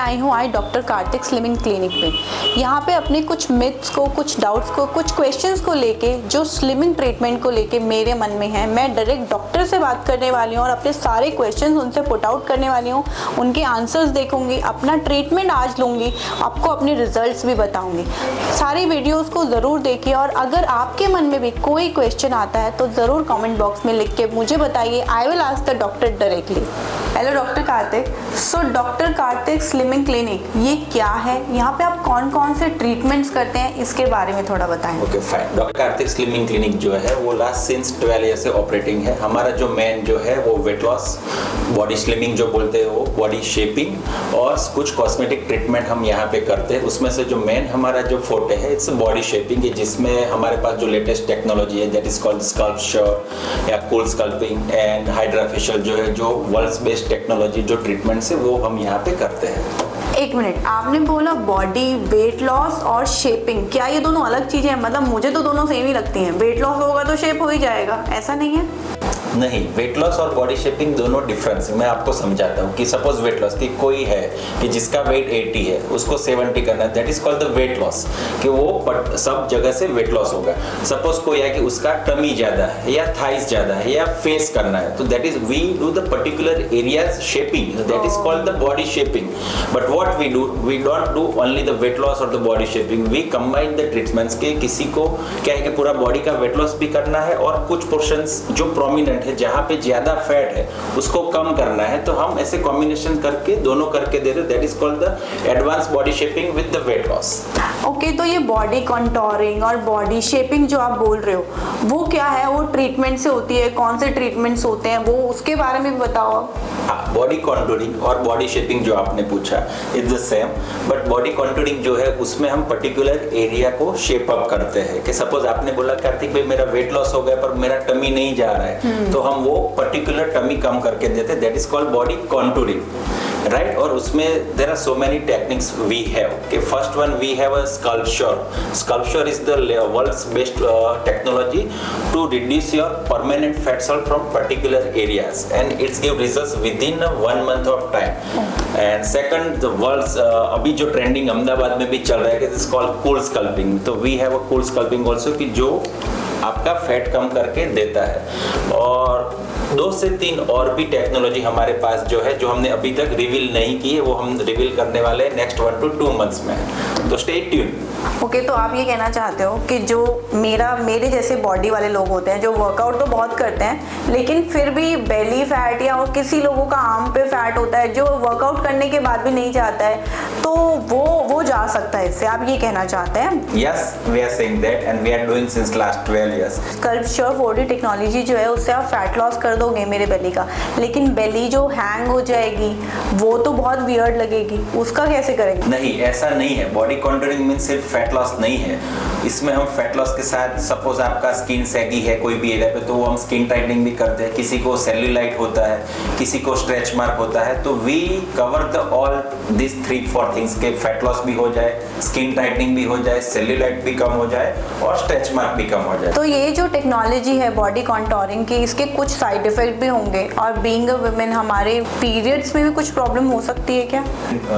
आई हूँ आज doctor Kartik slimming clinic पे। यहाँ पे अपने कुछ मिथ्स को, कुछ डाउट्स को, कुछ क्वेश्चंस को लेके जो स्लिमिंग ट्रीटमेंट को लेके मेरे मन में है, मैं डायरेक्ट डॉक्टर से बात करने वाली हूँ और अपने सारे क्वेश्चंस उनसे पुट आउट करने वाली हूँ, उनके आंसर्स देखूँगी, अपना ट्रीटमेंट आज लूँगी, आपको अपने रिजल्ट्स भी बताऊँगी। सारी वीडियोज़ को ज़रूर देखिए और अगर आपके मन में भी कोई क्वेश्चन आता है तो ज़रूर कमेंट बॉक्स में लिख के मुझे बताइए। I will ask the doctor directly. Hello doctor Kartik. So doctor Kartik slimming clinic ये क्या है, यहाँ पे आप कौन कौन से ट्रीटमेंट्स करते हैं, इसके बारे में थोड़ा बताएं। Okay fine. Doctor Kartik slimming clinic जो है वो लास्ट सिंस 12 ईयर से ऑपरेटिंग है। हमारा जो मेन जो है वो वेट लॉस, बॉडी स्लिमिंग जो बोलते हैं वो, बॉडी शेपिंग और कुछ कॉस्मेटिक ट्रीटमेंट हम यहाँ पे करते हैं। उसमें से जो मेन हमारा जो फोटे है इट्स बॉडी शेपिंग है, जिसमें हमारे पास जो लेटेस्ट टेक्नोलॉजी है दैट इज कॉल्ड स्कल्पचर या cool sculpting and hydra facial जो है, जो वर्ल्ड्स बेस्ड टेक्नोलॉजी जो ट्रीटमेंट्स है वो हम यहाँ पे करते हैं। एक मिनट, आपने बोला बॉडी वेट लॉस और शेपिंग, क्या ये दोनों अलग चीजें हैं? मतलब मुझे तो दोनों सेम ही लगती हैं। वेट लॉस होगा तो शेप हो ही जाएगा, ऐसा नहीं है? नहीं, वेट लॉस और बॉडी शेपिंग दोनों डिफरेंस है। मैं आपको समझाता हूँ कि सपोज वेट लॉस की कोई है कि जिसका वेट 80 है उसको 70 करना है, that is called the weight loss, कि वो सब जगह से वेट लॉस होगा। सपोज कोई है कि उसका टमी ज्यादा है या थाइस ज्यादा है या फेस करना है, तो that is we do the particular areas shaping, that is called the body shaping. But what we do, we don't do only the weight loss और the body shaping, we combine the treatments के किसी को क्या है कि पूरा body का weight loss भी करना है और कुछ पोर्शंस जो प्रोमिनेंट है जहाँ पे ज्यादा फैट है उसको कम करना है, तो हम ऐसे कॉम्बिनेशन करके दोनों करके दे रहे, that is called the advance body shaping with the weight loss. Okay, तो ये बॉडी कॉन्टोरिंग और बॉडी शेपिंग जो आप बोल रहे हो वो क्या है, वो ट्रीटमेंट से होती है? कौन से ट्रीटमेंट्स होते हैं वो, उसके बारे में भी बताओ आप। हाँ, बॉडी कॉन्टूरिंग और बॉडी शेपिंग जो आपने पूछा is the same, but body contouring जो है उसमें हम पर्टिकुलर एरिया को शेप अप करते हैं। कि सपोज आपने बोला कार्तिक भाई मेरा वेट लॉस हो गया पर मेरा टमी नहीं जा रहा है, तो हम वो पर्टिकुलर टमी कम करके देते हैं, that is called body contouring, right. और उसमें there are so many techniques we have. कि first one we have a sculpture. Sculpture is the world's best technology to reduce your permanent fat cell from particular areas and it's give results within 1 month of time. And second the world's अभी जो trending Ahmedabad में भी चल रहा है, it is called cool sculpting. तो we have a cool sculpting also कि जो आपका फैट कम करके देता है। और 2 से 3 और भी टेक्नोलॉजी हमारे पास जो है, जो हमने अभी तक रिवील नहीं की है, वो हम रिवील करने वाले हैं नेक्स्ट 1 to 2 मंथ्स में, तो स्टे ट्यून। ओके, तो आप ये कहना चाहते हो कि जो मेरे जैसे बॉडी वाले लोग होते हैं जो वर्कआउट तो बहुत करते हैं लेकिन फिर भी बेली फैट या और किसी लोगों का आर्म पे फैट होता है जो वर्कआउट करने के बाद भी नहीं जाता है, तो वो जा सकता है इससे, आप ये कहना चाहते हैं? Yes, we are saying that and we are doing since last 12 years. Sculpture 4D technology जो है उससे आप फैट लॉस कर दोगे मेरे बेली का, लेकिन बेली जो हैंग हो जाएगी वो तो बहुत वियर्ड लगेगी, उसका कैसे करेंगे? नहीं, ऐसा नहीं है। बॉडी कॉन्टूरिंग मींस सिर्फ फैट लॉस नहीं है, इसमें हम फैट लॉस के साथ सपोज आपका स्किन सैगी है कोई भी एरिया पे, तो वो हम स्किन टाइटनिंग भी करते हैं। किसी को सेल्यूलाइट होता है, किसी को स्ट्रेच मार्क होता है, तो we cover the all this 3-4 things के फैट लॉस भी हो जाए, स्किन टाइटनिंग भी हो जाए, सेल्यूलाइट भी कम हो जाए और स्ट्रेच मार्क भी कम हो जाए। तो ये जो टेक्नोलॉजी है बॉडी कॉन्टोरिंग की, इसके कुछ साइड इफेक्ट भी होंगे और बीइंग अ वुमेन हमारे पीरियड्स में भी कुछ प्रॉब्लम हो सकती है क्या?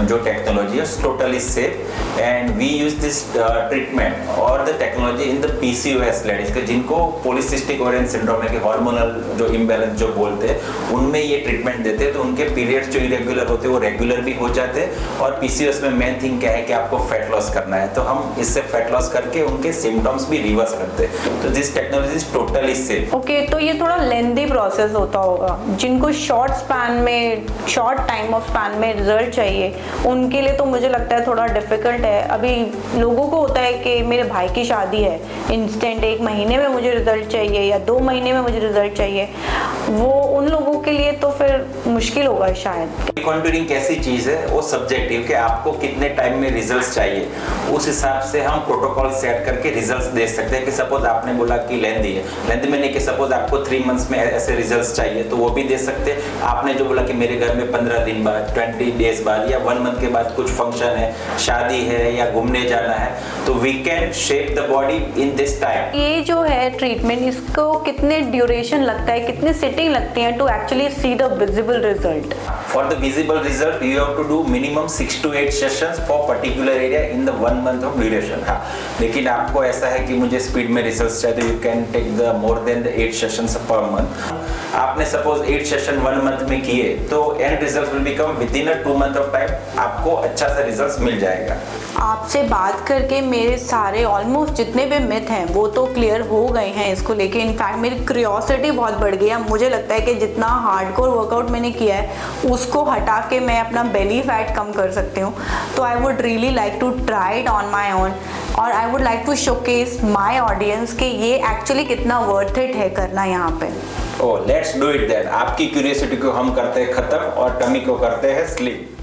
जो टेक्नोलॉजी है totally safe and we use this treatment और the technology in the PCOS ladies के जिनको पॉलीसिस्टिक ओवेरियन सिंड्रोम है कि हार्मोनल जो इम्बैलेंस जो बोलते हैं, उनमें ये ट्रीटमेंट देते हैं, तो उनके पीरियड्स जो इरेगुलर होते हैं वो रेगुलर भी हो जाते हैं। और PCOS में मेन थिंग क्या है कि आपको फैट लॉस करना है, तो हम इससे फैट लॉस करके उनके सिम्टम्स भी रिवर्स करते हैं। तो this technology is totally safe. Okay, तो ये थोड़ा लेंथी प्रोसेस होता होगा, जिनको शॉर्ट स्पैन में, शॉर्ट टाइम ऑफ स्पैन में रिजल्ट चाहिए उनके लिए तो मुझे लगता है थोड़ा डिफिकल्ट है। अभी लोगों को होता है कि मेरे भाई की शादी है, इंस्टेंट 1 महीने में मुझे रिजल्ट चाहिए या 2 महीने में मुझे रिजल्ट चाहिए, वो उन लोगों के लिए तो फिर मुश्किल होगा शायद। कॉन्टूरिंग कैसी चीज है, वो सब्जेक्टिव कि आपको कितने टाइम में रिजल्ट्स चाहिए, उस हिसाब से हम प्रोटोकॉल सेट करके रिजल्ट्स दे सकते हैं। कि सपोज आपने बोला कि लेंथी है, लेंथी में नहीं कि सपोज आपको 3 मंथ्स में ऐसे रिजल्ट्स चाहिए तो वो भी दे सकते हैं। आपने जो बोला कि मेरे घर में 15 दिन बाद, 20 डेज बाद या 1 मंथ के बाद कुछ फंक्शन है, शादी है या घूमने जाना है, तो we can shape the body in this time. ये जो है ट्रीटमेंट, इसको कितने ड्यूरेशन लगता है, कितने हिटिंग लगती हैं to actually see the visible result. For the visible result, you have to do minimum 6 to 8 sessions for particular area in the 1 month of duration। हाँ, लेकिन आपको ऐसा है कि मुझे स्पीड में रिजल्ट चाहिए तो you can take the more than the 8 sessions per month। आपने सपोज 8 सेशन 1 मंथ में किए तो and result will become within a 2 month of time, आपको अच्छा सा रिजल्ट मिल जाएगा। आपसे बात करके मेरे सारे ऑलमोस्ट जितने भी मिथ हैं वो तो क्लियर हो गए हैं इसको लेके। इनफैक्ट मेरी क्यूरियोसिटी बहुत बढ़ गई है। मुझे लगता है कि जितना हार्डकोर वर्कआउट मैंने किया है उसको हटा के मैं अपना बेली फैट कम कर सकती हूँ। तो I would really like to try it on my own और I would like to showcase my audience कि ये एक्चुअली कितना वर्थ इट है करना यहाँ पे। Let's do it then. आपकी क्यूरियोसिटी को हम करते हैं खत्म और टमी को करते हैं स्लिम।